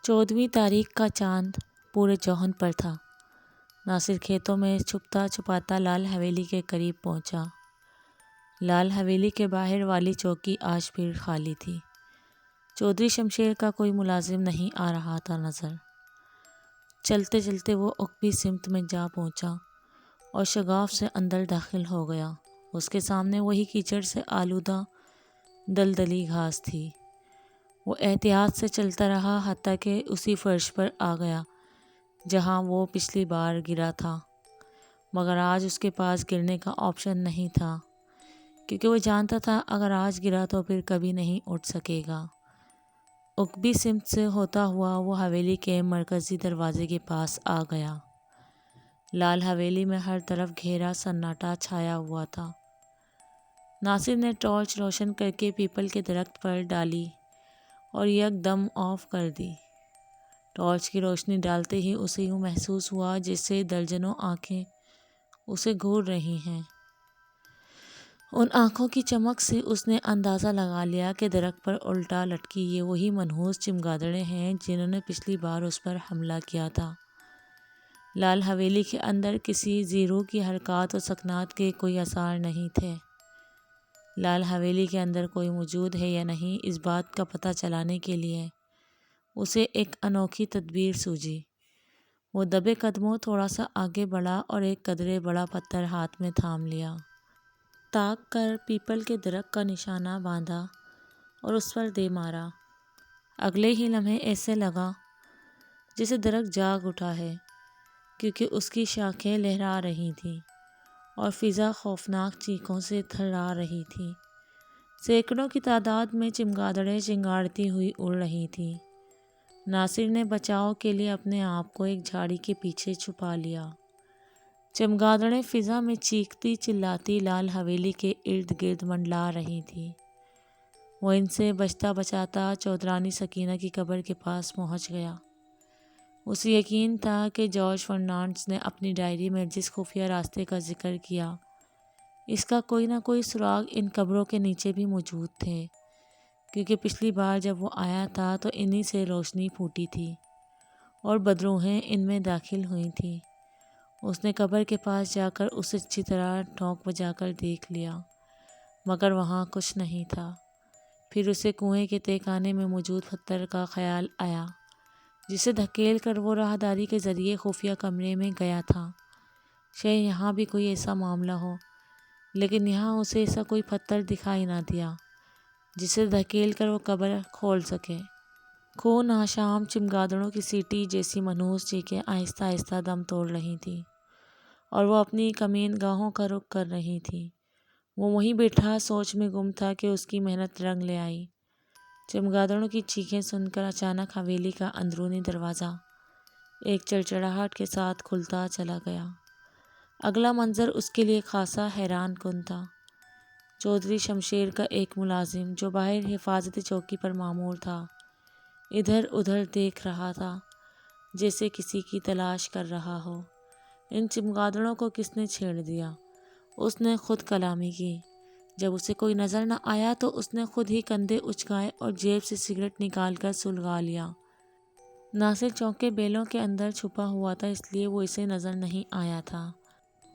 14ویں تاریخ کا چاند پورے جوہن پر تھا۔ ناصر کھیتوں میں چھپتا چھپاتا لال حویلی کے قریب پہنچا۔ لال حویلی کے باہر والی چوکی آج پھر خالی تھی۔ چودھری شمشیر کا کوئی ملازم نہیں آ رہا تھا نظر۔ چلتے چلتے وہ عقبی سمت میں جا پہنچا اور شگاف سے اندر داخل ہو گیا۔ اس کے سامنے وہی کیچڑ سے آلودہ دلدلی گھاس تھی۔ وہ احتیاط سے چلتا رہا حتیٰ کہ اسی فرش پر آ گیا جہاں وہ پچھلی بار گرا تھا، مگر آج اس کے پاس گرنے کا آپشن نہیں تھا، کیونکہ وہ جانتا تھا اگر آج گرا تو پھر کبھی نہیں اٹھ سکے گا۔ عقبی سمت سے ہوتا ہوا وہ حویلی کے مرکزی دروازے کے پاس آ گیا۔ لال حویلی میں ہر طرف گہرا سناٹا چھایا ہوا تھا۔ ناصر نے ٹارچ روشن کر کے پیپل کے درخت پر ڈالی اور یک دم آف کر دی۔ ٹارچ کی روشنی ڈالتے ہی اسے یوں محسوس ہوا جیسے درجنوں آنکھیں اسے گھور رہی ہیں۔ ان آنکھوں کی چمک سے اس نے اندازہ لگا لیا کہ درخت پر الٹا لٹکی یہ وہی منحوس چمگادڑیں ہیں جنہوں نے پچھلی بار اس پر حملہ کیا تھا۔ لال حویلی کے اندر کسی زیرو کی حرکات و سکنات کے کوئی آثار نہیں تھے۔ لال حویلی کے اندر کوئی موجود ہے یا نہیں، اس بات کا پتہ چلانے کے لیے اسے ایک انوکھی تدبیر سوجھی۔ وہ دبے قدموں تھوڑا سا آگے بڑھا اور ایک قدرے بڑا پتھر ہاتھ میں تھام لیا۔ تاک کر پیپل کے درخت کا نشانہ باندھا اور اس پر دے مارا۔ اگلے ہی لمحے ایسے لگا جیسے درخت جاگ اٹھا ہے، کیونکہ اس کی شاخیں لہرا رہی تھیں اور فضا خوفناک چیخوں سے تھرا رہی تھی۔ سینکڑوں کی تعداد میں چمگادڑیں چنگاڑتی ہوئی اڑ رہی تھیں۔ ناصر نے بچاؤ کے لیے اپنے آپ کو ایک جھاڑی کے پیچھے چھپا لیا۔ چمگادڑیں فضا میں چیختی چلاتی لال حویلی کے ارد گرد منڈلا رہی تھیں۔ وہ ان سے بچتا بچاتا چودرانی سکینہ کی قبر کے پاس پہنچ گیا۔ اسے یقین تھا کہ جارج فرنانڈس نے اپنی ڈائری میں جس خفیہ راستے کا ذکر کیا، اس کا کوئی نہ کوئی سراغ ان قبروں کے نیچے بھی موجود تھے، کیونکہ پچھلی بار جب وہ آیا تھا تو انہی سے روشنی پھوٹی تھی اور بدروحیں ان میں داخل ہوئی تھیں۔ اس نے قبر کے پاس جا کر اسے اچھی طرح ٹھونک بجا کر دیکھ لیا، مگر وہاں کچھ نہیں تھا۔ پھر اسے کنویں کے تہہ خانے میں موجود پتھر کا خیال آیا، جسے دھکیل کر وہ راہداری کے ذریعے خفیہ کمرے میں گیا تھا۔ شاید یہاں بھی کوئی ایسا معاملہ ہو، لیکن یہاں اسے ایسا کوئی پتھر دکھائی نہ دیا جسے دھکیل کر وہ قبر کھول سکے۔ خون آشام چمگادڑوں کی سیٹی جیسی منحوس چیخیں آہستہ آہستہ دم توڑ رہی تھیں اور وہ اپنی کمین گاہوں کا رخ کر رہی تھیں۔ وہ وہیں بیٹھا سوچ میں گم تھا کہ اس کی محنت رنگ لے آئی۔ چمگادڑوں کی چیخیں سن کر اچانک حویلی کا اندرونی دروازہ ایک چڑچڑاہٹ کے ساتھ کھلتا چلا گیا۔ اگلا منظر اس کے لیے خاصا حیران کن تھا۔ چودھری شمشیر کا ایک ملازم جو باہر حفاظتی چوکی پر مامور تھا، ادھر ادھر دیکھ رہا تھا جیسے کسی کی تلاش کر رہا ہو۔ ان چمگادڑوں کو کس نے چھیڑ دیا؟ اس نے خود کلامی کی۔ جب اسے کوئی نظر نہ آیا تو اس نے خود ہی کندھے اچکائے اور جیب سے سگریٹ نکال کر سلگا لیا۔ ناصر چونکہ بیلوں کے اندر چھپا ہوا تھا، اس لیے وہ اسے نظر نہیں آیا تھا۔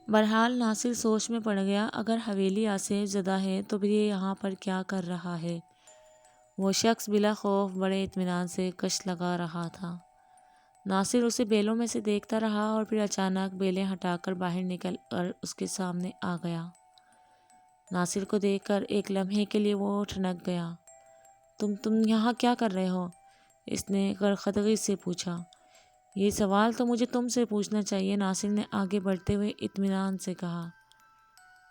بہرحال ناصر سوچ میں پڑ گیا، اگر حویلی آسیب زدہ ہے تو پھر یہ یہاں پر کیا کر رہا ہے؟ وہ شخص بلا خوف بڑے اطمینان سے کش لگا رہا تھا۔ ناصر اسے بیلوں میں سے دیکھتا رہا اور پھر اچانک بیلیں ہٹا کر باہر نکل کر اس کے سامنے آ گیا۔ ناصر کو دیکھ کر ایک لمحے کے لیے وہ ٹھنک گیا۔ تم یہاں کیا کر رہے ہو؟ اس نے غرختگی سے پوچھا۔ یہ سوال تو مجھے تم سے پوچھنا چاہیے، ناصر نے آگے بڑھتے ہوئے اطمینان سے کہا۔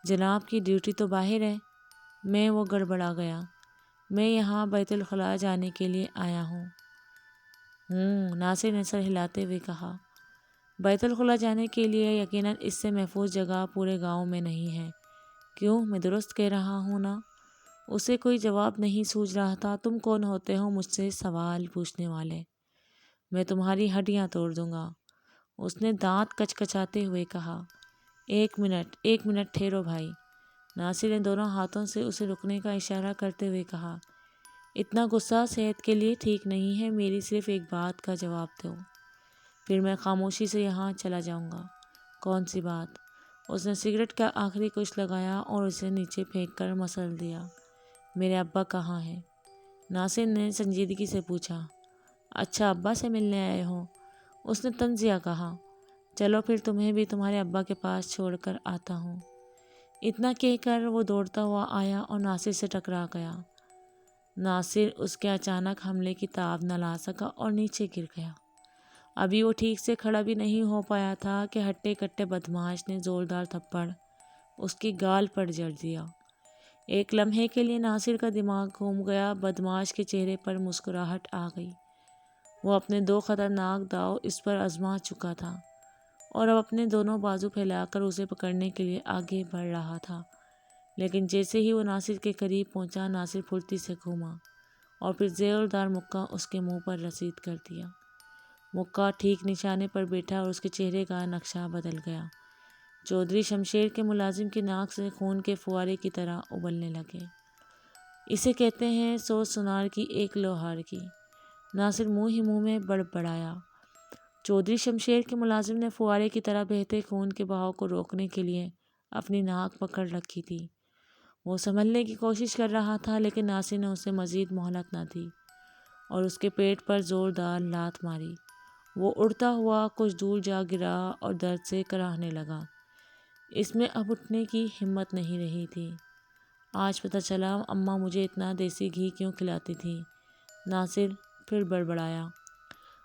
جناب کی ڈیوٹی تو باہر ہے۔ وہ گڑبڑا گیا۔ میں یہاں بیت الخلاء جانے کے لیے آیا ہوں۔ ناصر نے سر ہلاتے ہوئے کہا۔ بیت الخلاء جانے کے لیے؟ یقیناً اس سے محفوظ جگہ پورے گاؤں میں نہیں ہے۔ کیوں، میں درست کہہ رہا ہوں نا؟ اسے کوئی جواب نہیں سوج رہا تھا۔ تم کون ہوتے ہو مجھ سے سوال پوچھنے والے؟ میں تمہاری ہڈیاں توڑ دوں گا، اس نے دانت کچکچاتے ہوئے کہا۔ ایک منٹ ٹھہرو بھائی، ناصر نے دونوں ہاتھوں سے اسے رکنے کا اشارہ کرتے ہوئے کہا۔ اتنا غصہ صحت کے لیے ٹھیک نہیں ہے، میری صرف ایک بات کا جواب دو، پھر میں خاموشی سے یہاں چلا جاؤں گا۔ کون سی بات؟ اس نے سگریٹ کا آخری کچھ لگایا اور اسے نیچے پھینک کر مسل دیا۔ میرے ابا کہاں ہیں؟ ناصر نے سنجیدگی سے پوچھا۔ اچھا، ابا سے ملنے آئے ہو؟ اس نے طنزیہ کہا۔ چلو پھر تمہیں بھی تمہارے ابا کے پاس چھوڑ کر آتا ہوں۔ اتنا کہہ کر وہ دوڑتا ہوا آیا اور ناصر سے ٹکرا گیا۔ ناصر اس کے اچانک حملے کی تاب نہ لا سکا اور نیچے گر گیا۔ ابھی وہ ٹھیک سے کھڑا بھی نہیں ہو پایا تھا کہ ہٹے کٹے بدماش نے زوردار تھپڑ اس کی گال پر جڑ دیا۔ ایک لمحے کے لیے ناصر کا دماغ گھوم گیا۔ بدماش کے چہرے پر مسکراہٹ آ گئی۔ وہ اپنے دو خطرناک داؤ اس پر آزما چکا تھا اور اب اپنے دونوں بازو پھیلا کر اسے پکڑنے کے لیے آگے بڑھ رہا تھا، لیکن جیسے ہی وہ ناصر کے قریب پہنچا، ناصر پھرتی سے گھوما اور پھر زوردار مکہ اس کے منہ پر رسید کر دیا۔ مکہ ٹھیک نشانے پر بیٹھا اور اس کے چہرے کا نقشہ بدل گیا۔ چودھری شمشیر کے ملازم کی ناک سے خون کے فوارے کی طرح ابلنے لگے۔ اسے کہتے ہیں 100 سونار کی ایک لوہار کی، ناصر منہ ہی منہ میں بڑبڑایا۔ چودھری شمشیر کے ملازم نے فوارے کی طرح بہتے خون کے بہاؤ کو روکنے کے لیے اپنی ناک پکڑ رکھی تھی۔ وہ سنبھلنے کی کوشش کر رہا تھا، لیکن ناصر نے اسے مزید مہلت نہ دی اور اس کے پیٹ پر زوردار لات ماری۔ وہ اڑتا ہوا کچھ دور جا گرا اور درد سے کراہنے لگا۔ اس میں اب اٹھنے کی ہمت نہیں رہی تھی۔ آج پتہ چلا اماں مجھے اتنا دیسی گھی کیوں کھلاتی تھی، ناصر پھر بڑبڑایا۔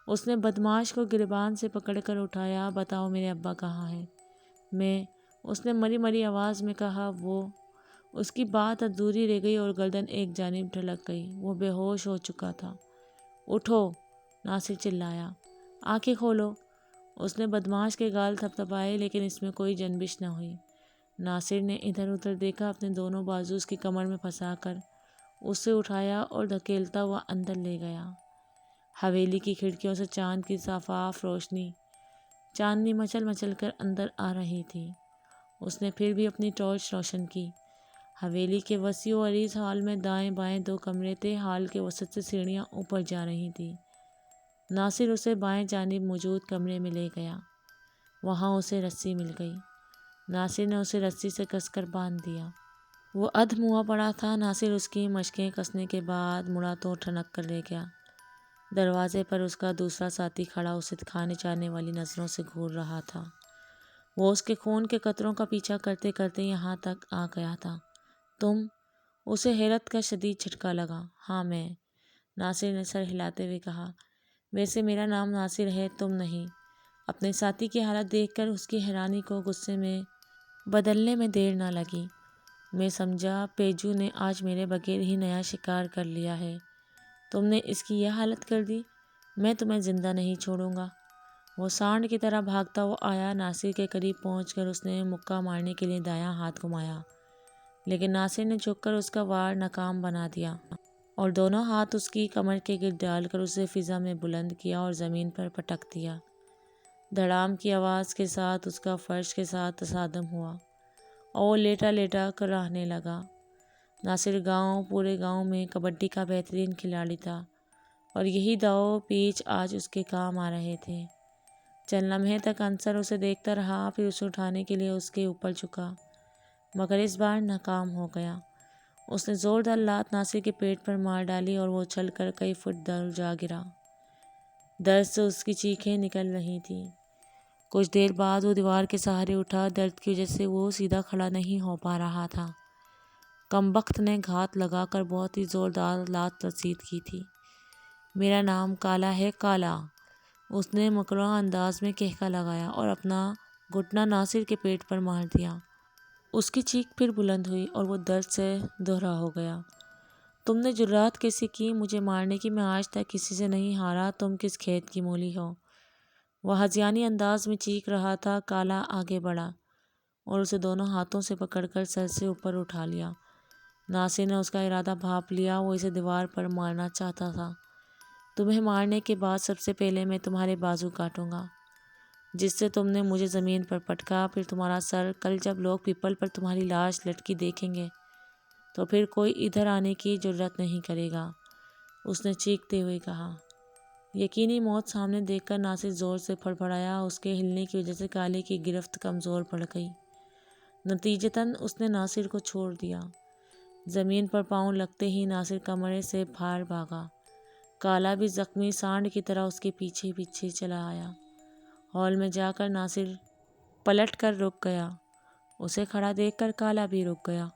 اس نے بدماش کو گریبان سے پکڑ کر اٹھایا۔ بتاؤ میرے ابا کہاں ہیں؟ اس نے مری مری آواز میں کہا۔ وہ اس کی بات ادھوری رہ گئی اور گردن ایک جانب ڈھلک گئی۔ وہ بے ہوش ہو چکا تھا۔ اٹھو، ناصر چلایا، آنکھیں کھولو۔ اس نے بدماش کے گال تھپتھپائے، لیکن اس میں کوئی جنبش نہ ہوئی۔ ناصر نے ادھر ادھر دیکھا، اپنے دونوں بازو اس کی کمر میں پھنسا کر اسے اٹھایا اور دھکیلتا ہوا اندر لے گیا۔ حویلی کی کھڑکیوں سے چاند کی شفاف روشنی، چاندنی مچل مچل کر اندر آ رہی تھی۔ اس نے پھر بھی اپنی ٹارچ روشن کی۔ حویلی کے وسیع و عریض ہال میں دائیں بائیں 2 کمرے تھے۔ ہال کے وسط سے سیڑھیاں اوپر جا رہی تھیں۔ ناصر اسے بائیں جانب موجود کمرے میں لے گیا۔ وہاں اسے رسی مل گئی۔ ناصر نے اسے رسی سے کس کر باندھ دیا۔ وہ ادھ منہ پڑا تھا۔ ناصر اس کی مشقیں کسنے کے بعد مڑا تو ٹھنک کر لے گیا۔ دروازے پر اس کا دوسرا ساتھی کھڑا اسے کھانے چاہنے والی نظروں سے گھور رہا تھا۔ وہ اس کے خون کے قطروں کا پیچھا کرتے کرتے یہاں تک آ گیا تھا۔ تم؟ اسے حیرت کا شدید جھٹکا لگا۔ ہاں میں، ناصر نے سر ہلاتے ہوئے کہا۔ ویسے میرا نام ناصر ہے، تم نہیں۔ اپنے ساتھی کی حالت دیکھ کر اس کی حیرانی کو غصے میں بدلنے میں دیر نہ لگی۔ میں سمجھا پیجو نے آج میرے بغیر ہی نیا شکار کر لیا ہے۔ تم نے اس کی یہ حالت کر دی، میں تمہیں زندہ نہیں چھوڑوں گا۔ وہ سانڈ کی طرح بھاگتا ہوا آیا۔ ناصر کے قریب پہنچ کر اس نے مکہ مارنے کے لیے دایاں ہاتھ گھمایا، لیکن ناصر نے جھک کر اس کا وار ناکام بنا دیا اور دونوں ہاتھ اس کی کمر کے گرد ڈال کر اسے فضا میں بلند کیا اور زمین پر پٹک دیا۔ دھڑام کی آواز کے ساتھ اس کا فرش کے ساتھ تصادم ہوا اور وہ لیٹا لیٹا کراہنے لگا۔ ناصر پورے گاؤں میں کبڈی کا بہترین کھلاڑی تھا اور یہی داؤ پیچ آج اس کے کام آ رہے تھے۔ چند لمحے تک انصر اسے دیکھتا رہا، پھر اسے اٹھانے کے لیے اس کے اوپر جھکا، مگر اس بار ناکام ہو گیا۔ اس نے زوردار لات ناصر کے پیٹ پر مار ڈالی اور وہ اچھل کر کئی فٹ دور جا گرا۔ درد سے اس کی چیخیں نکل رہی تھیں۔ کچھ دیر بعد وہ دیوار کے سہارے اٹھا۔ درد کی وجہ سے وہ سیدھا کھڑا نہیں ہو پا رہا تھا۔ کمبخت نے گھات لگا کر بہت ہی زوردار لات رسید کی تھی۔ میرا نام کالا ہے، کالا، اس نے مکروہ انداز میں کہکا لگایا اور اپنا گھٹنا ناصر کے پیٹ پر مار دیا۔ اس کی چیخ پھر بلند ہوئی اور وہ درد سے دوہرا ہو گیا۔ تم نے جرات کیسے کی مجھے مارنے کی؟ میں آج تک کسی سے نہیں ہارا، تم کس کھیت کی مولی ہو؟ وہ ہذیانی انداز میں چیخ رہا تھا۔ کالا آگے بڑھا اور اسے دونوں ہاتھوں سے پکڑ کر سر سے اوپر اٹھا لیا۔ ناصر نے اس کا ارادہ بھانپ لیا، وہ اسے دیوار پر مارنا چاہتا تھا۔ تمہیں مارنے کے بعد سب سے پہلے میں تمہارے بازو کاٹوں گا، جس سے تم نے مجھے زمین پر پٹکا، پھر تمہارا سر۔ کل جب لوگ پیپل پر تمہاری لاش لٹکی دیکھیں گے تو پھر کوئی ادھر آنے کی جرات نہیں کرے گا۔ اس نے چیختے ہوئے کہا۔ یقینی موت سامنے دیکھ کر ناصر زور سے پھڑپڑایا۔ اس کے ہلنے کی وجہ سے کالے کی گرفت کمزور پڑ گئی۔ نتیجتاً اس نے ناصر کو چھوڑ دیا۔ زمین پر پاؤں لگتے ہی ناصر کمرے سے باہر بھاگا۔ کالا بھی زخمی سانڈ کی طرح اس کے پیچھے پیچھے چلا آیا۔ ہال میں جا کر ناصر پلٹ کر رک گیا۔ اسے کھڑا دیکھ کر کالا بھی رک گیا۔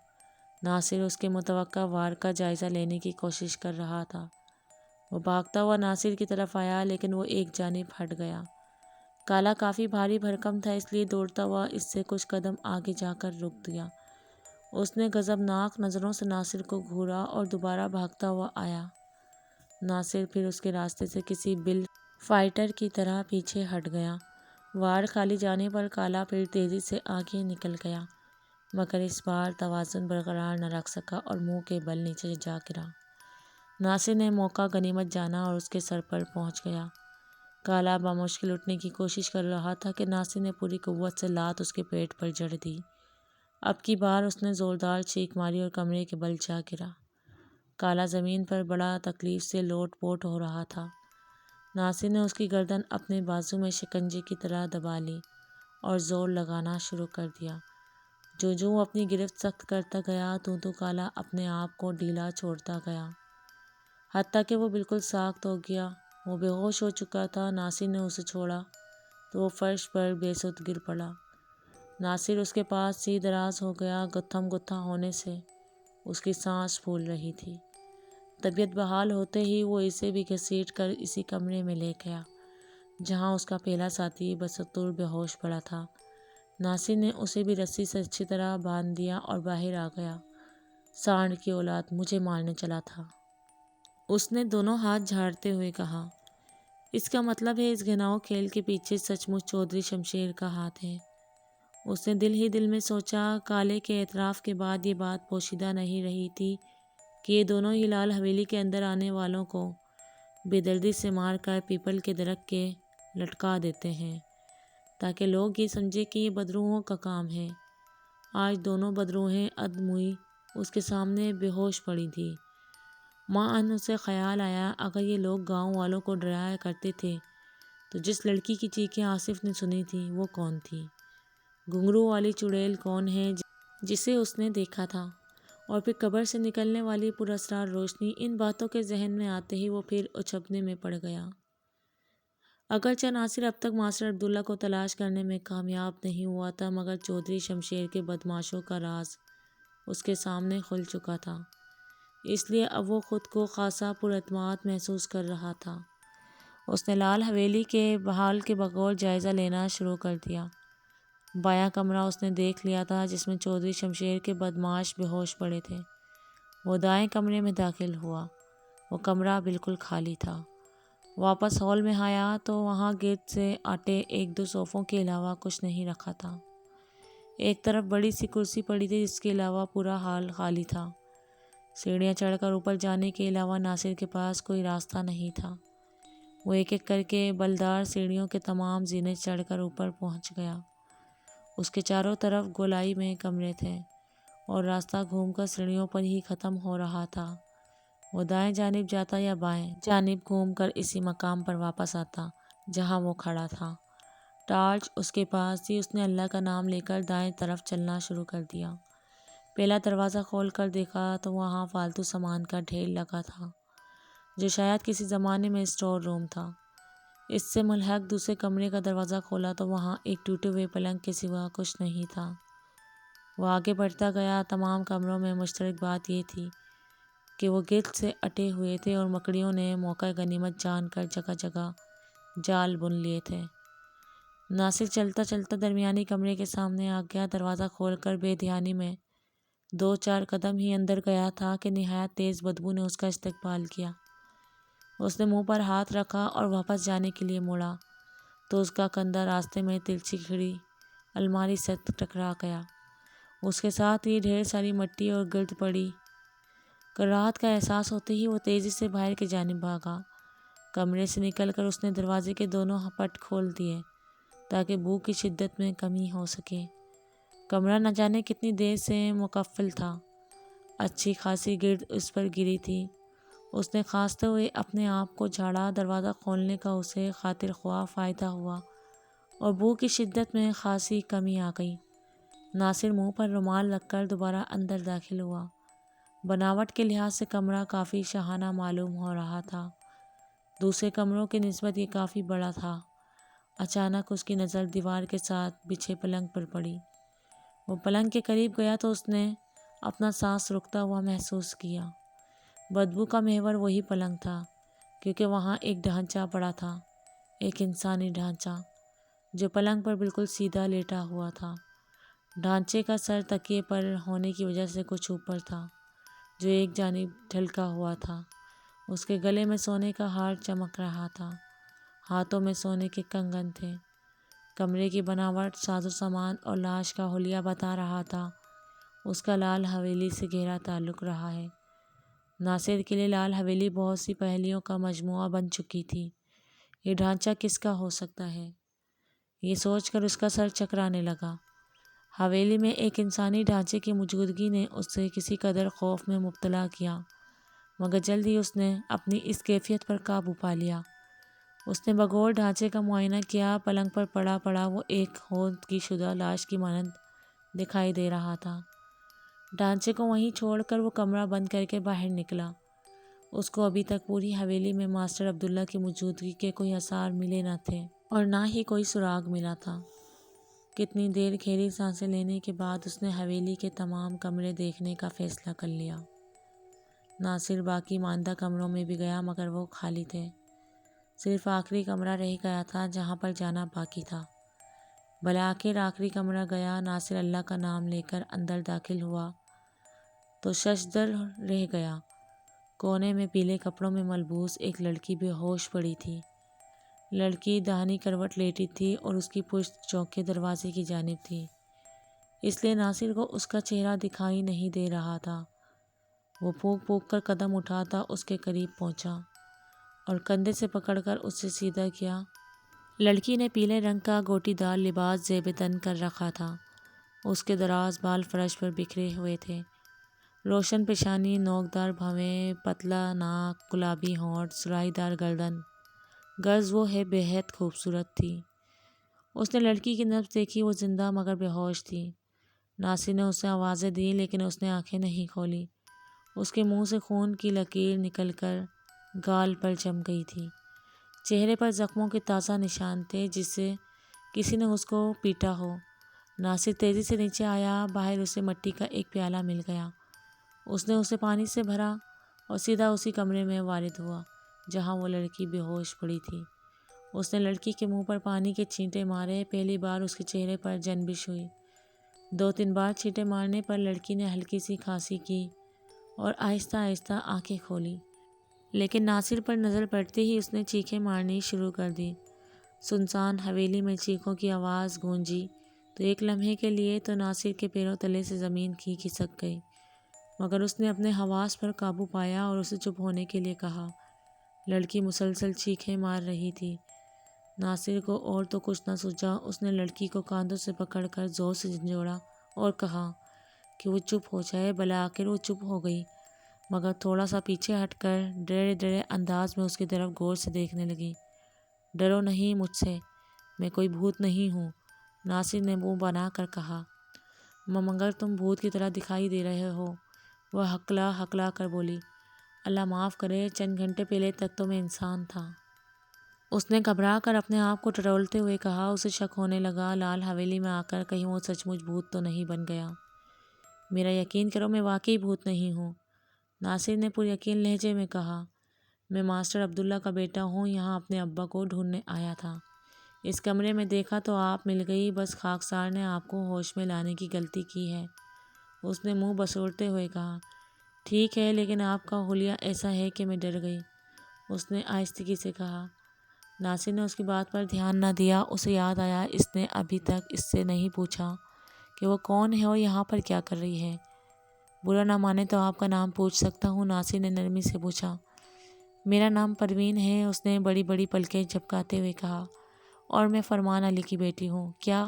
ناصر اس کے متوقع وار کا جائزہ لینے کی کوشش کر رہا تھا۔ وہ بھاگتا ہوا ناصر کی طرف آیا لیکن وہ ایک جانب ہٹ گیا۔ کالا کافی بھاری بھرکم تھا، اس لیے دوڑتا ہوا اس سے کچھ قدم آگے جا کر رک گیا۔ اس نے غضبناک نظروں سے ناصر کو گھورا اور دوبارہ بھاگتا ہوا آیا۔ ناصر پھر اس کے راستے سے کسی بل فائٹر کی طرح پیچھے ہٹ گیا۔ وار خالی جانے پر کالا پھر تیزی سے آگے نکل گیا، مگر اس بار توازن برقرار نہ رکھ سکا اور منہ کے بل نیچے جا گرا۔ ناصر نے موقع غنیمت جانا اور اس کے سر پر پہنچ گیا۔ کالا بمشکل اٹھنے کی کوشش کر رہا تھا کہ ناصر نے پوری قوت سے لات اس کے پیٹ پر جڑ دی۔ اب کی بار اس نے زوردار چیخ ماری اور کمرے کے بل جا گرا۔ کالا زمین پر بڑا تکلیف سے لوٹ پوٹ ہو رہا تھا۔ ناصر نے اس کی گردن اپنے بازو میں شکنجے کی طرح دبا لی اور زور لگانا شروع کر دیا۔ جو وہ اپنی گرفت سخت کرتا گیا تو کالا اپنے آپ کو ڈھیلا چھوڑتا گیا، حتیٰ کہ وہ بالکل ساخت ہو گیا۔ وہ بے ہوش ہو چکا تھا۔ ناصر نے اسے چھوڑا تو وہ فرش پر بے سدھ گر پڑا۔ ناصر اس کے پاس سی دراز ہو گیا۔ گتھم گتھا ہونے سے اس کی سانس پھول رہی تھی۔ طبیعت بحال ہوتے ہی وہ اسے بھی گھسیٹ کر اسی کمرے میں لے گیا جہاں اس کا پہلا ساتھی بستر بے ہوش پڑا تھا۔ ناصر نے اسے بھی رسی سے اچھی طرح باندھ دیا اور باہر آ گیا۔ سانڈ کی اولاد، مجھے مارنے چلا تھا، اس نے دونوں ہاتھ جھاڑتے ہوئے کہا۔ اس کا مطلب ہے اس گھناؤ کھیل کے پیچھے سچ مچ چودھری شمشیر کا ہاتھ ہے۔ اس نے دل ہی دل میں سوچا۔ کالے کے اعتراف کے بعد یہ بات پوشیدہ نہیں رہی تھی کہ یہ دونوں ہی لال حویلی کے اندر آنے والوں کو بے دردی سے مار کر پیپل کے درخت کے لٹکا دیتے ہیں تاکہ لوگ یہ سمجھے کہ یہ بدروحوں کا کام ہے۔ آج دونوں بدروحیں ادموئی اس کے سامنے بے ہوش پڑی تھی۔ ماں اسے خیال آیا، اگر یہ لوگ گاؤں والوں کو ڈرایا کرتے تھے تو جس لڑکی کی چیخیں آصف نے سنی تھی وہ کون تھی؟ گھنگرو والی چڑیل کون ہے جسے اس نے دیکھا تھا؟ اور پھر قبر سے نکلنے والی پراسرار روشنی؟ ان باتوں کے ذہن میں آتے ہی وہ پھر اچھبنے میں پڑ گیا۔ اگرچہ ناصر اب تک ماسٹر عبداللہ کو تلاش کرنے میں کامیاب نہیں ہوا تھا، مگر چودھری شمشیر کے بدمعاشوں کا راز اس کے سامنے کھل چکا تھا، اس لیے اب وہ خود کو خاصا پراعتماد محسوس کر رہا تھا۔ اس نے لال حویلی کے حال کے بغور جائزہ لینا شروع کر دیا۔ بایاں کمرہ اس نے دیکھ لیا تھا جس میں چودھری شمشیر کے بدمعاش بے ہوش پڑے تھے۔ وہ دائیں کمرے میں داخل ہوا۔ وہ کمرہ بالکل خالی تھا۔ واپس ہال میں آیا تو وہاں گرد سے آٹے ایک دو صوفوں کے علاوہ کچھ نہیں رکھا تھا۔ ایک طرف بڑی سی کرسی پڑی تھی، اس کے علاوہ پورا ہال خالی تھا۔ سیڑھیاں چڑھ کر اوپر جانے کے علاوہ ناصر کے پاس کوئی راستہ نہیں تھا۔ وہ ایک ایک کر کے بلدار سیڑھیوں کے تمام زینے چڑھ کر اوپر پہنچ گیا۔ اس کے چاروں طرف گولائی میں کمرے تھے اور راستہ گھوم کر سیڑھیوں پر ہی ختم ہو رہا تھا۔ وہ دائیں جانب جاتا یا بائیں جانب گھوم کر اسی مقام پر واپس آتا جہاں وہ کھڑا تھا۔ ٹارچ اس کے پاس تھی۔ اس نے اللہ کا نام لے کر دائیں طرف چلنا شروع کر دیا۔ پہلا دروازہ کھول کر دیکھا تو وہاں فالتو سامان کا ڈھیر لگا تھا جو شاید کسی زمانے میں اسٹور روم تھا۔ اس سے ملحق دوسرے کمرے کا دروازہ کھولا تو وہاں ایک ٹوٹے ہوئے پلنگ کے سوا کچھ نہیں تھا۔ وہ آگے بڑھتا گیا۔ تمام کمروں میں مشترک بات یہ تھی کہ وہ گرد سے اٹے ہوئے تھے اور مکڑیوں نے موقع غنیمت جان کر جگہ جگہ جال بن لیے تھے۔ ناصر چلتا چلتا درمیانی کمرے کے سامنے آ گیا۔ دروازہ کھول کر بے دھیانی میں 2-4 قدم ہی اندر گیا تھا کہ نہایت تیز بدبو نے اس کا استقبال کیا۔ اس نے منہ پر ہاتھ رکھا اور واپس جانے کے لیے مڑا تو اس کا کندھا راستے میں ترچھی کھڑی الماری سے ٹکرا گیا۔ اس کے ساتھ ہی ڈھیر ساری مٹی اور گرد پڑی کراہت کا احساس ہوتے ہی وہ تیزی سے باہر کی جانب بھاگا۔ کمرے سے نکل کر اس نے دروازے کے دونوں پٹ کھول دیے تاکہ بو کی شدت میں کمی ہو سکے۔ کمرہ نہ جانے کتنی دیر سے مقفل تھا۔ اچھی خاصی گرد اس پر گری تھی اس نے کھانستے ہوئے اپنے آپ کو جھاڑا۔ دروازہ کھولنے کا اسے خاطر خواہ فائدہ ہوا اور بو کی شدت میں خاصی کمی آ گئی۔ ناصر منہ پر رومال رکھ کر دوبارہ اندر داخل ہوا۔ بناوٹ کے لحاظ سے کمرہ کافی شاہانہ معلوم ہو رہا تھا۔ دوسرے کمروں کی نسبت یہ کافی بڑا تھا۔ اچانک اس کی نظر دیوار کے ساتھ بچھے پلنگ پر پڑی۔ وہ پلنگ کے قریب گیا تو اس نے اپنا سانس رکتا ہوا محسوس کیا۔ بدبو کا محور وہی پلنگ تھا، کیونکہ وہاں ایک ڈھانچہ پڑا تھا، ایک انسانی ڈھانچہ جو پلنگ پر بالکل سیدھا لیٹا ہوا تھا۔ ڈھانچے کا سر تکیے پر ہونے کی وجہ سے کچھ اوپر تھا، جو ایک جانب ڈھلکا ہوا تھا۔ اس کے گلے میں سونے کا ہار چمک رہا تھا، ہاتھوں میں سونے کے کنگن تھے۔ کمرے کی بناوٹ، ساز و سامان اور لاش کا حلیہ بتا رہا تھا اس کا لال حویلی سے گہرا تعلق رہا ہے۔ ناصر کے لیے لال حویلی بہت سی پہیلیوں کا مجموعہ بن چکی تھی۔ یہ ڈھانچہ کس کا ہو سکتا ہے؟ یہ سوچ کر اس کا سر چکرانے لگا۔ حویلی میں ایک انسانی ڈھانچے کی موجودگی نے اسے کسی قدر خوف میں مبتلا کیا، مگر جلد ہی اس نے اپنی اس کیفیت پر قابو پا لیا۔ اس نے بغور ڈھانچے کا معائنہ کیا۔ پلنگ پر پڑا پڑا وہ ایک ہونٹ کی شدہ لاش کی مانند دکھائی دے رہا تھا۔ ڈھانچے کو وہیں چھوڑ کر وہ کمرہ بند کر کے باہر نکلا۔ اس کو ابھی تک پوری حویلی میں ماسٹر عبداللہ کی موجودگی کے کوئی آثار ملے نہ تھے اور نہ ہی کوئی سراغ ملا تھا۔ کتنی دیر گہری سانسیں لینے کے بعد اس نے حویلی کے تمام کمرے دیکھنے کا فیصلہ کر لیا۔ ناصر باقی ماندہ کمروں میں بھی گیا، مگر وہ خالی تھے۔ صرف آخری کمرہ رہ گیا تھا جہاں پر جانا باقی تھا۔ بالآخر آخری کمرہ گیا۔ ناصر اللہ کا نام لے کر اندر داخل ہوا تو ششدر رہ گیا۔ کونے میں پیلے کپڑوں میں ملبوس ایک لڑکی بے ہوش پڑی تھی۔ لڑکی داہنی کروٹ لیٹی تھی اور اس کی پشت چوکے دروازے کی جانب تھی، اس لیے ناصر کو اس کا چہرہ دکھائی نہیں دے رہا تھا۔ وہ پھونک پھونک کر قدم اٹھاتا اس کے قریب پہنچا اور کندھے سے پکڑ کر اسے سیدھا کیا۔ لڑکی نے پیلے رنگ کا گوٹی دار لباس زیب تن کر رکھا تھا۔ اس کے دراز بال فرش پر بکھرے ہوئے تھے۔ روشن پیشانی، نوکدار بھویں، پتلا ناک، گلابی ہونٹ، سرائی دار گردن، غرض وہ ہے بے حد خوبصورت تھی۔ اس نے لڑکی کی نبض دیکھی، وہ زندہ مگر بے ہوش تھی۔ ناصر نے اسے آوازیں دیں لیکن اس نے آنکھیں نہیں کھولی۔ اس کے منہ سے خون کی لکیر نکل کر گال پر جم گئی تھی۔ چہرے پر زخموں کے تازہ نشان تھے، جس سے کسی نے اس کو پیٹا ہو۔ ناصر تیزی سے نیچے آیا۔ باہر اسے مٹی کا ایک پیالہ مل گیا۔ اس نے اسے پانی سے بھرا اور سیدھا اسی کمرے میں وارد ہوا جہاں وہ لڑکی بے ہوش پڑی تھی۔ اس نے لڑکی کے منہ پر پانی کے چھینٹے مارے۔ پہلی بار اس کے چہرے پر جنبش ہوئی۔ 2-3 بار چھینٹے مارنے پر لڑکی نے ہلکی سی کھانسی کی اور آہستہ آہستہ آنکھیں کھولیں، لیکن ناصر پر نظر پڑتے ہی اس نے چیخیں مارنی شروع کر دی۔ سنسان حویلی میں چیخوں کی آواز گونجی تو ایک لمحے کے لیے تو ناصر کے پیروں تلے سے زمین کی کھسک گئی، مگر اس نے اپنے حواس پر قابو پایا اور اسے چپ ہونے کے لیے کہا۔ لڑکی مسلسل چیخیں مار رہی تھی۔ ناصر کو اور تو کچھ نہ سوچا۔ اس نے لڑکی کو کاندھوں سے پکڑ کر زور سے جھنجھوڑا اور کہا کہ وہ چپ ہو جائے۔ بالآخر وہ چپ ہو گئی، مگر تھوڑا سا پیچھے ہٹ کر ڈرے ڈرے انداز میں اس کی طرف غور سے دیکھنے لگی۔ ڈرو نہیں مجھ سے، میں کوئی بھوت نہیں ہوں، ناصر نے منہ بنا کر کہا۔ مگر تم بھوت کی طرح دکھائی دے رہے ہو، وہ ہکلا ہکلا کر بولی۔ اللہ معاف کرے، چند گھنٹے پہلے تک تو میں انسان تھا۔ اس نے گھبرا کر اپنے آپ کو ٹٹولتے ہوئے کہا۔ اسے شک ہونے لگا لال حویلی میں آ کر کہیں وہ سچ مچ بھوت تو نہیں بن گیا۔ میرا یقین کرو، میں واقعی بھوت نہیں ہوں، ناصر نے پر یقین لہجے میں کہا۔ میں ماسٹر عبداللہ کا بیٹا ہوں، یہاں اپنے ابا کو ڈھونڈنے آیا تھا۔ اس کمرے میں دیکھا تو آپ مل گئی، بس خاکسار نے آپ کو ہوش میں لانے کی غلطی کی ہے۔ اس نے منہ بسوڑتے ہوئے کہا۔ ٹھیک ہے، لیکن آپ کا حلیہ ایسا ہے کہ میں ڈر گئی، اس نے آہستگی سے کہا۔ ناصر نے اس کی بات پر دھیان نہ دیا۔ اسے یاد آیا اس نے ابھی تک اس سے نہیں پوچھا کہ وہ کون ہے اور یہاں پر کیا کر رہی ہے۔ برا نہ مانے تو آپ کا نام پوچھ سکتا ہوں؟ ناصر نے نرمی سے پوچھا۔ میرا نام پروین ہے، اس نے بڑی بڑی پلکیں جھپکاتے ہوئے کہا، اور میں فرمان علی کی بیٹی ہوں۔ کیا؟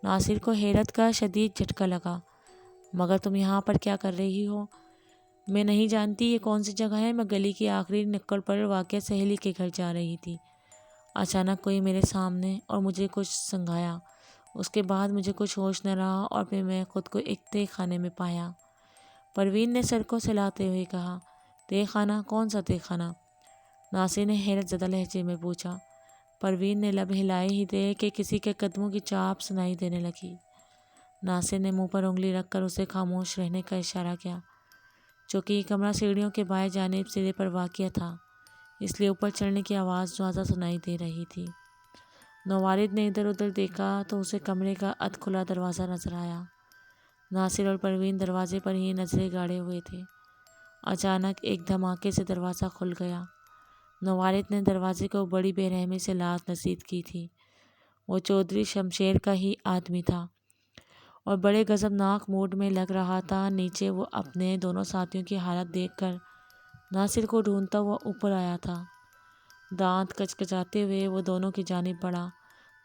ناصر کو حیرت کا شدید جھٹکا لگا۔ مگر تم یہاں پر کیا کر رہی ہو؟ میں نہیں جانتی یہ کون سی جگہ ہے۔ میں گلی کی آخری نکڑ پر واقع سہیلی کے گھر جا رہی تھی۔ اچانک کوئی میرے سامنے اور مجھے کچھ سنگھایا۔ اس کے بعد مجھے کچھ ہوش نہ رہا اور پھر میں خود کو ایک تہہ خانے میں پایا۔ پروین نے سر کو سلاتے ہوئے کہا، تہہ خانہ؟ کون سا تہہ خانہ؟ ناصر نے حیرت زدہ لہجے میں پوچھا۔ پروین نے لب ہلائے ہی تھے کہ کسی کے قدموں کی چاپ سنائی دینے لگی۔ ناصر نے منہ پر انگلی رکھ کر اسے خاموش رہنے کا اشارہ کیا۔ چونکہ یہ کمرہ سیڑھیوں کے بائیں جانب سرے پر واقع تھا، اس لیے اوپر چڑھنے کی آواز زیادہ سنائی دے رہی تھی۔ نوارد نے ادھر ادھر دیکھا تو اسے کمرے کا ادھ کھلا دروازہ نظر آیا۔ ناصر اور پروین دروازے پر ہی نظریں گاڑے ہوئے تھے۔ اچانک ایک دھماکے سے دروازہ کھل گیا۔ نوارد نے دروازے کو بڑی بے رحمی سے لات نصیب کی تھی۔ وہ چودھری شمشیر کا ہی آدمی تھا اور بڑے غضبناک موڈ میں لگ رہا تھا۔ نیچے وہ اپنے دونوں ساتھیوں کی حالت دیکھ کر ناصر کو ڈھونڈتا ہوا اوپر آیا تھا۔ دانت کچکچاتے ہوئے وہ دونوں کی جانب بڑھا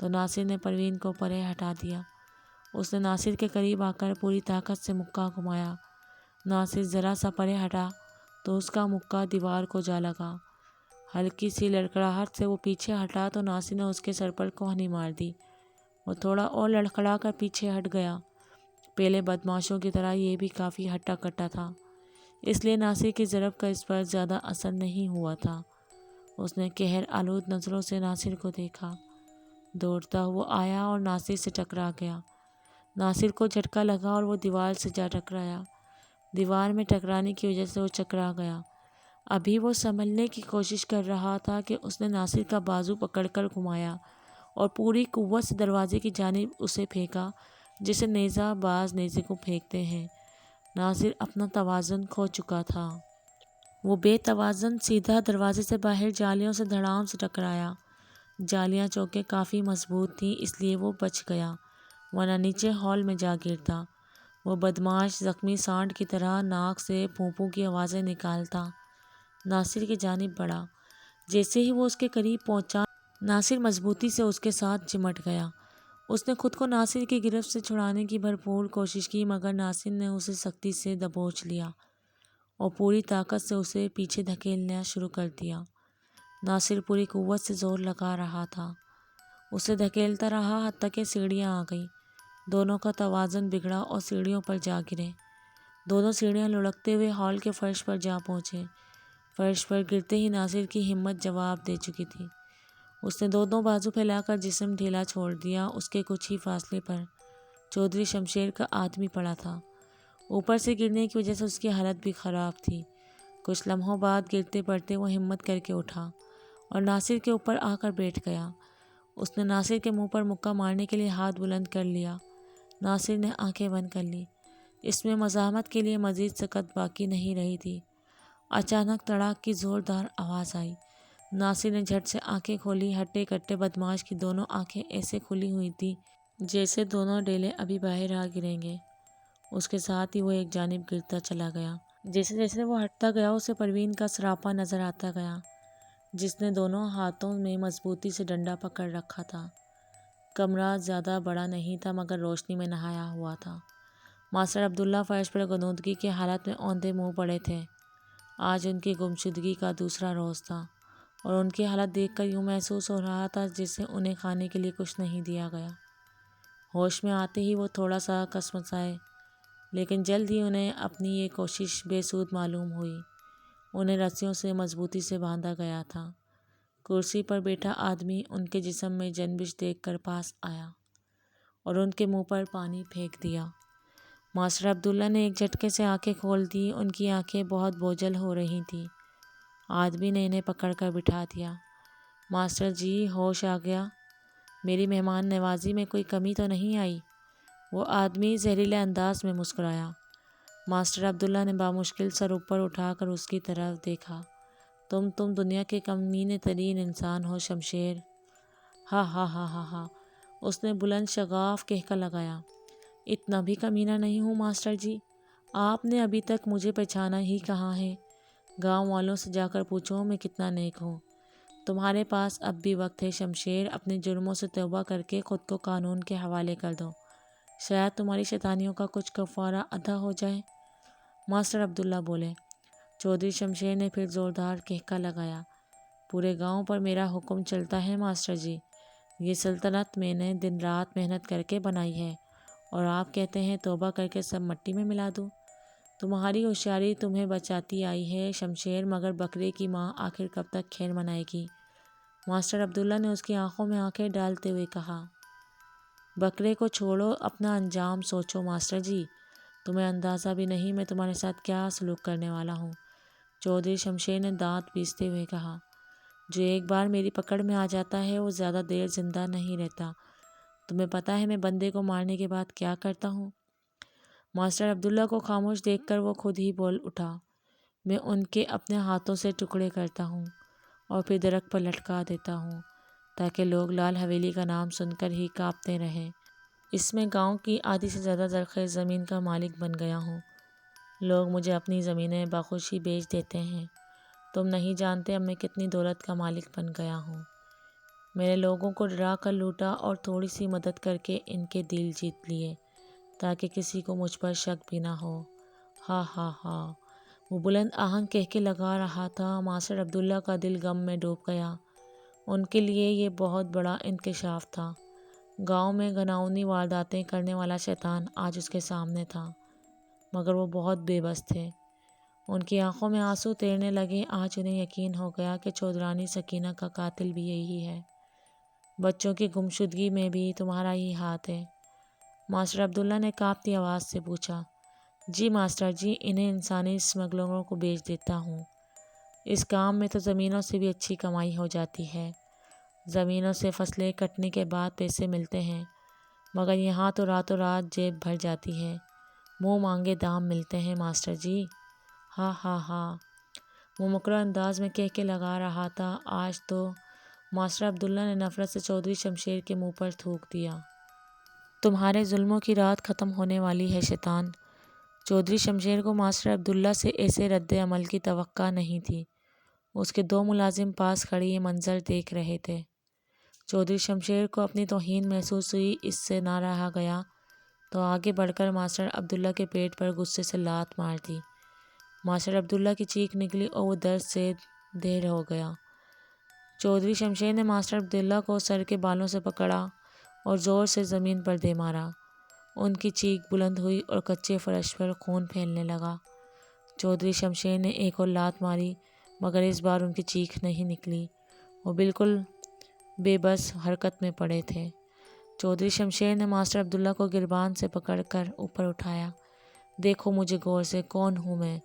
تو ناصر نے پروین کو پرے ہٹا دیا۔ اس نے ناصر کے قریب آ کر پوری طاقت سے مکہ گھمایا۔ ناصر ذرا سا پرے ہٹا تو اس کا مکہ دیوار کو جا لگا۔ ہلکی سی لڑکھڑاہٹ سے وہ پیچھے ہٹا تو ناصر نے اس کے سر پر کوہنی مار دی۔ وہ تھوڑا اور لڑکھڑا کر پیچھے ہٹ گیا۔ پہلے بدماشوں کی طرح یہ بھی کافی ہٹا کٹا تھا، اس لیے ناصر کی ضرب کا اس پر زیادہ اثر نہیں ہوا تھا۔ اس نے قہر آلود نظروں سے ناصر کو دیکھا۔ دوڑتا ہوا آیا اور ناصر سے ٹکرا گیا۔ ناصر کو جھٹکا لگا اور وہ دیوار سے جا ٹکرایا۔ دیوار میں ٹکرانے کی وجہ سے وہ چکرا گیا۔ ابھی وہ سنبھلنے کی کوشش کر رہا تھا کہ اس نے ناصر کا بازو پکڑ کر گھمایا اور پوری قوت سے دروازے کی جانب اسے پھینکا، جیسے نیزہ باز نیزے کو پھینکتے ہیں۔ ناصر اپنا توازن کھو چکا تھا۔ وہ بے توازن سیدھا دروازے سے باہر جالیوں سے دھڑام سے ٹکرایا۔ جالیاں چونکہ کافی مضبوط تھیں اس لیے وہ بچ گیا، ورنہ نیچے ہال میں جا گرتا۔ وہ بدماش زخمی سانڈ کی طرح ناک سے پھوں پھوں کی آوازیں نکالتا ناصر کی جانب بڑھا۔ جیسے ہی وہ اس کے قریب پہنچا، ناصر مضبوطی سے اس کے ساتھ چمٹ گیا۔ اس نے خود کو ناصر کی گرفت سے چھڑانے کی بھرپور کوشش کی، مگر ناصر نے اسے سختی سے دبوچ لیا اور پوری طاقت سے اسے پیچھے دھکیلنا شروع کر دیا۔ ناصر پوری قوت سے زور لگا رہا تھا، اسے دھکیلتا رہا حتیٰ کہ سیڑھیاں آ گئیں۔ دونوں کا توازن بگڑا اور سیڑھیوں پر جا گرے۔ دونوں سیڑھیاں لڑکتے ہوئے ہال کے فرش پر جا پہنچے۔ فرش پر گرتے ہی ناصر کی ہمت جواب دے چکی تھی۔ اس نے دونوں بازو پھیلا کر جسم ڈھیلا چھوڑ دیا۔ اس کے کچھ ہی فاصلے پر چودھری شمشیر کا آدمی پڑا تھا۔ اوپر سے گرنے کی وجہ سے اس کی حالت بھی خراب تھی۔ کچھ لمحوں بعد گرتے پڑتے وہ ہمت کر کے اٹھا اور ناصر کے اوپر آ کر بیٹھ گیا۔ اس نے ناصر کے منہ پر مکہ مارنے کے لیے ہاتھ بلند کر لیا۔ ناصر نے آنکھیں بند کر لیں۔ اس میں مزاحمت کے لیے مزید سکت باقی نہیں رہی تھی۔ اچانک تڑاک کی زوردار آواز آئی۔ ناصر نے جھٹ سے آنکھیں کھولی۔ ہٹے کٹے بدماش کی دونوں آنکھیں ایسے کھلی ہوئی تھیں جیسے دونوں ڈیلے ابھی باہر آ گریں گے۔ اس کے ساتھ ہی وہ ایک جانب گرتا چلا گیا۔ جیسے جیسے وہ ہٹتا گیا اسے پروین کا سراپا نظر آتا گیا، جس نے دونوں ہاتھوں میں مضبوطی سے ڈنڈا پکڑ رکھا تھا۔ کمرہ زیادہ بڑا نہیں تھا مگر روشنی میں نہایا ہوا تھا۔ ماسٹر عبداللہ فرش پر غنودگی کی حالت میں اوندھے منہ پڑے تھے۔ آج ان کی گمشدگی کا دوسرا روز تھا اور ان کی حالت دیکھ کر یوں محسوس ہو رہا تھا جیسے انہیں کھانے کے لیے کچھ نہیں دیا گیا۔ ہوش میں آتے ہی وہ تھوڑا سا کسمسائے، لیکن جلد ہی انہیں اپنی یہ کوشش بے سود معلوم ہوئی۔ انہیں رسیوں سے مضبوطی سے باندھا گیا تھا۔ کرسی پر بیٹھا آدمی ان کے جسم میں جنبش دیکھ کر پاس آیا اور ان کے منہ پر پانی پھینک دیا۔ ماسٹر عبداللہ نے ایک جھٹکے سے آنکھیں کھول دی۔ ان کی آنکھیں بہت بوجھل ہو رہی تھیں۔ آدمی نے انہیں پکڑ کر بٹھا دیا۔ ماسٹر جی، ہوش آ گیا؟ میری مہمان نوازی میں کوئی کمی تو نہیں آئی؟ وہ آدمی زہریلے انداز میں مسکرایا۔ ماسٹر عبداللہ نے بامشکل سر اوپر اٹھا کر اس کی طرف دیکھا۔ تم دنیا کے کمینے ترین انسان ہو شمشیر۔ ہا ہا ہا ہا ہا، اس نے بلند شگاف کہکا لگایا۔ اتنا بھی کمینہ نہیں ہوں ماسٹر جی، آپ نے ابھی تک مجھے پہچانا ہی کہاں ہے۔ گاؤں والوں سے جا کر پوچھو میں کتنا نیک ہوں۔ تمہارے پاس اب بھی وقت ہے شمشیر، اپنے جرموں سے توبہ کر کے خود کو قانون کے حوالے کر دو، شاید تمہاری شیطانیوں کا کچھ کفارہ ادا ہو جائے۔ ماسٹر عبداللہ بولے، چودھری شمشیر نے پھر زوردار کہکا لگایا۔ پورے گاؤں پر میرا حکم چلتا ہے ماسٹر جی، یہ سلطنت میں نے دن رات محنت کر کے بنائی ہے، اور آپ کہتے ہیں توبہ کر کے سب مٹی میں ملا دوں؟ تمہاری ہوشیاری تمہیں بچاتی آئی ہے شمشیر، مگر بکرے کی ماں آخر کب تک خیر منائے گی؟ ماسٹر عبداللہ نے اس کی آنکھوں میں آنکھیں ڈالتے ہوئے کہا۔ بکرے کو چھوڑو، اپنا انجام سوچو ماسٹر جی، تمہیں اندازہ بھی نہیں میں تمہارے ساتھ کیا سلوک کرنے والا ہوں۔ چودھری شمشیر نے دانت پیستے ہوئے کہا۔ جو ایک بار میری پکڑ میں آ جاتا ہے وہ زیادہ دیر زندہ نہیں رہتا۔ تمہیں پتہ ہے میں بندے کو مارنے کے بعد کیا کرتا ہوں؟ ماسٹر عبداللہ کو خاموش دیکھ کر وہ خود ہی بول اٹھا۔ میں ان کے اپنے ہاتھوں سے ٹکڑے کرتا ہوں اور پھر درخت پر لٹکا دیتا ہوں، تاکہ لوگ لال حویلی کا نام سن کر ہی کانپتے رہیں۔ اس میں گاؤں کی آدھی سے زیادہ زرخیز زمین کا مالک بن گیا ہوں۔ لوگ مجھے اپنی زمینیں بخوشی بیچ دیتے ہیں۔ تم نہیں جانتے اب میں کتنی دولت کا مالک بن گیا ہوں۔ میں نے لوگوں کو ڈرا کر لوٹا اور تھوڑی سی مدد کر کے ان کے دل جیت لیے، تاکہ کسی کو مجھ پر شک بھی نہ ہو۔ ہا ہا ہا۔ وہ بلند آہنگ کہکے لگا رہا تھا۔ ماسٹر عبداللہ کا دل غم میں ڈوب گیا۔ ان کے لیے یہ بہت بڑا انکشاف تھا۔ گاؤں میں گھناؤنی وارداتیں کرنے والا شیطان آج اس کے سامنے تھا، مگر وہ بہت بے بس تھے۔ ان کی آنکھوں میں آنسو تیرنے لگے۔ آج انہیں یقین ہو گیا کہ چودرانی سکینہ کا قاتل بھی یہی ہے۔ بچوں کی گمشدگی میں بھی تمہارا ہی ہاتھ ہے؟ ماسٹر عبداللہ نے کانپتی آواز سے پوچھا۔ جی ماسٹر جی، انہیں انسانی اسمگلروں کو بیچ دیتا ہوں۔ اس کام میں تو زمینوں سے بھی اچھی کمائی ہو جاتی ہے۔ زمینوں سے فصلیں کٹنے کے بعد پیسے ملتے ہیں، مگر یہاں تو راتوں رات جیب بھر جاتی ہے۔ منہ مانگے دام ملتے ہیں ماسٹر جی۔ ہا ہا ہا۔ وہ مکرہ انداز میں کہکے لگا رہا تھا۔ آج تو ماسٹر عبداللہ نے نفرت سے چودھری شمشیر کے منہ پر تھوک دیا۔ تمہارے ظلموں کی رات ختم ہونے والی ہے شیطان۔ چودھری شمشیر کو ماسٹر عبداللہ سے ایسے رد عمل کی توقع نہیں تھی۔ اس کے دو ملازم پاس کھڑے یہ منظر دیکھ رہے تھے۔ چودھری شمشیر کو اپنی توہین محسوس ہوئی۔ اس سے نہ رہا گیا تو آگے بڑھ کر ماسٹر عبداللہ کے پیٹ پر غصے سے لات مار دی۔ ماسٹر عبداللہ کی چیخ نکلی اور وہ درد سے دھیر ہو گیا۔ چودھری شمشیر نے ماسٹر عبداللہ کو سر کے بالوں سے پکڑا اور زور سے زمین پر دے مارا۔ ان کی چیخ بلند ہوئی اور کچے فرش پر خون پھیلنے لگا۔ چودھری شمشیر نے ایک اور لات ماری، مگر اس بار ان کی چیخ نہیں نکلی۔ وہ بالکل بے بس حرکت میں پڑے تھے۔ چودھری شمشیر نے ماسٹر عبداللہ کو گربان سے پکڑ کر اوپر اٹھایا۔ دیکھو مجھے غور سے، کون ہوں میں؟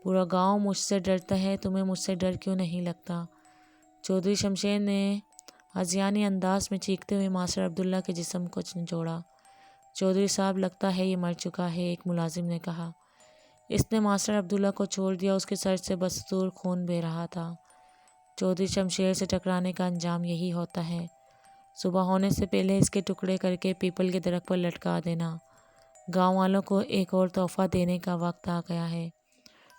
پورا گاؤں مجھ سے ڈرتا ہے، تمہیں مجھ سے ڈر کیوں نہیں لگتا؟ چودھری شمشیر نے ہذیانی انداز میں چیختے ہوئے ماسٹر عبداللہ کے جسم کو جھنجھوڑا۔ چودھری صاحب لگتا ہے یہ مر چکا ہے، ایک ملازم نے کہا۔ اس نے ماسٹر عبداللہ کو چھوڑ دیا، اس کے سر سے بدستور خون بہہ رہا تھا۔ چودھری شمشیر سے ٹکرانے کا انجام یہی ہوتا ہے، صبح ہونے سے پہلے اس کے ٹکڑے کر کے پیپل کے درخت پر لٹکا دینا۔ گاؤں والوں کو ایک اور تحفہ دینے کا وقت آ گیا ہے۔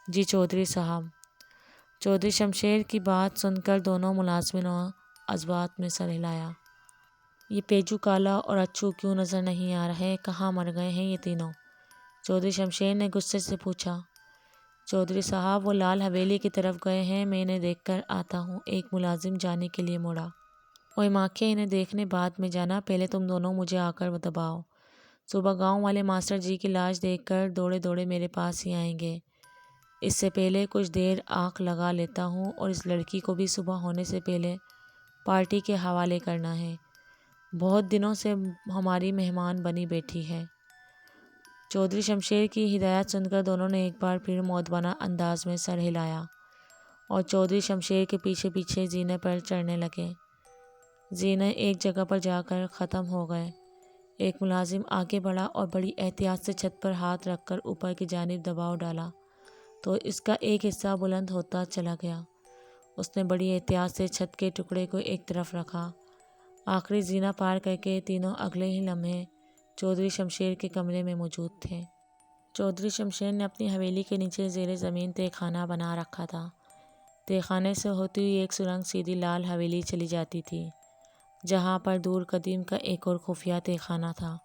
جی چودھری صاحب۔ چودھری شمشیر کی بات سن کر دونوں ملازموں عذابت میں سر ہلایا۔ یہ پیجو کالا اور اچھو کیوں نظر نہیں آ رہے؟ کہاں مر گئے ہیں یہ تینوں؟ چودھری شمشیر نے غصے سے پوچھا۔ چودھری صاحب وہ لال حویلی کی طرف گئے ہیں، میں انہیں دیکھ کر آتا ہوں۔ ایک ملازم جانے کے لیے مڑا۔ اوئے ماکھے، انہیں دیکھنے بعد میں جانا، پہلے تم دونوں مجھے آ کر دباؤ۔ صبح گاؤں والے ماسٹر جی کی لاش دیکھ کر دوڑے دوڑے میرے پاس ہی آئیں گے۔ اس سے پہلے کچھ دیر آنکھ لگا لیتا ہوں، اور اس لڑکی کو بھی صبح ہونے سے پہلے پارٹی کے حوالے کرنا ہے۔ بہت دنوں سے ہماری مہمان بنی بیٹھی ہے۔ چودھری شمشیر کی ہدایت سن کر دونوں نے ایک بار پھر مؤدبانہ انداز میں سر ہلایا اور چودھری شمشیر کے پیچھے پیچھے زینے پر چڑھنے لگے۔ زینے ایک جگہ پر جا کر ختم ہو گئے۔ ایک ملازم آگے بڑھا اور بڑی احتیاط سے چھت پر ہاتھ رکھ کر اوپر کی جانب دباؤ ڈالا تو اس کا ایک حصہ بلند ہوتا چلا گیا۔ اس نے بڑی احتیاط سے چھت کے ٹکڑے کو ایک طرف رکھا۔ آخری زینہ پار کر کے تینوں اگلے ہی لمحے چودھری شمشیر کے کمرے میں موجود تھے۔ چودھری شمشیر نے اپنی حویلی کے نیچے زیر زمین تہہ خانہ بنا رکھا تھا۔ تہہ خانے سے ہوتی ہوئی ایک سرنگ سیدھی لال حویلی چلی جاتی تھی، جہاں پر دور قدیم کا ایک اور خفیہ تہہ خانہ تھا۔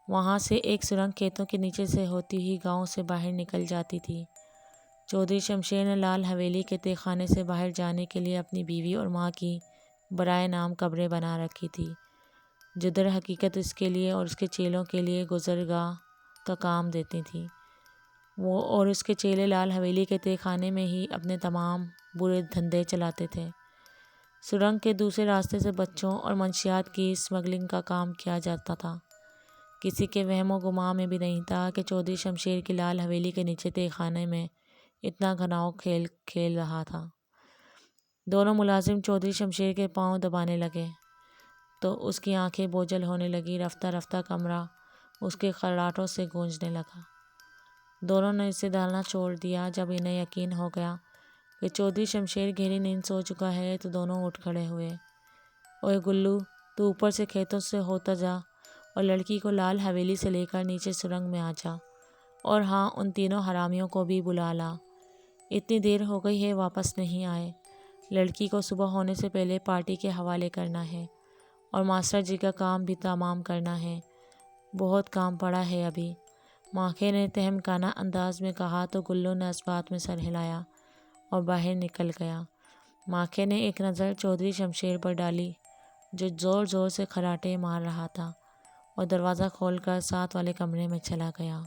وہاں سے ایک سرنگ کھیتوں کے نیچے سے ہوتی ہوئی گاؤں سے باہر نکل جاتی تھی۔ چودھری شمشیر نے لال حویلی کے تہہ خانے سے باہر جانے کے لیے اپنی بیوی اور ماں کی برائے نام قبریں بنا رکھی تھی، جو در حقیقت اس کے لیے اور اس کے چیلوں کے لیے گزرگاہ کا کام دیتی تھیں۔ وہ اور اس کے چیلے لال حویلی کے تہہ خانے میں ہی اپنے تمام برے دھندے چلاتے تھے۔ سرنگ کے دوسرے راستے سے بچوں اور منشیات کی اسمگلنگ کا کام کیا جاتا تھا۔ کسی کے وہم و گمان میں بھی نہیں تھا کہ چودھری شمشیر کی لال حویلی کے نیچے تہہ خانے میں اتنا گھناؤ کھیل کھیل رہا تھا۔ دونوں ملازم چودھری شمشیر کے پاؤں دبانے لگے تو اس کی آنکھیں بوجھل ہونے لگیں۔ رفتہ رفتہ کمرہ اس کے خراٹوں سے گونجنے لگا۔ دونوں نے اسے ڈالنا چھوڑ دیا۔ جب انہیں یقین ہو گیا کہ چودھری شمشیر گہری نیند سو چکا ہے تو دونوں اٹھ کھڑے ہوئے۔ اوئے گلو، تو اوپر سے کھیتوں سے ہوتا جا اور لڑکی کو لال حویلی سے لے کر نیچے سرنگ میں آ جا، اور ہاں، ان تینوں حرامیوں کو بھی بلا لا۔ اتنی دیر ہو گئی ہے، واپس نہیں آئے۔ لڑکی کو صبح ہونے سے پہلے پارٹی کے حوالے کرنا ہے اور ماسٹر جی کا کام بھی تمام کرنا ہے۔ بہت کام پڑا ہے ابھی، ماکھے نے تہمکانہ انداز میں کہا تو گلو نے اس بات میں سر ہلایا اور باہر نکل گیا۔ ماکھے نے ایک نظر چودھری شمشیر پر ڈالی جو زور زور سے خراٹے مار رہا تھا، اور دروازہ کھول کر ساتھ والے کمرے میں چلا گیا۔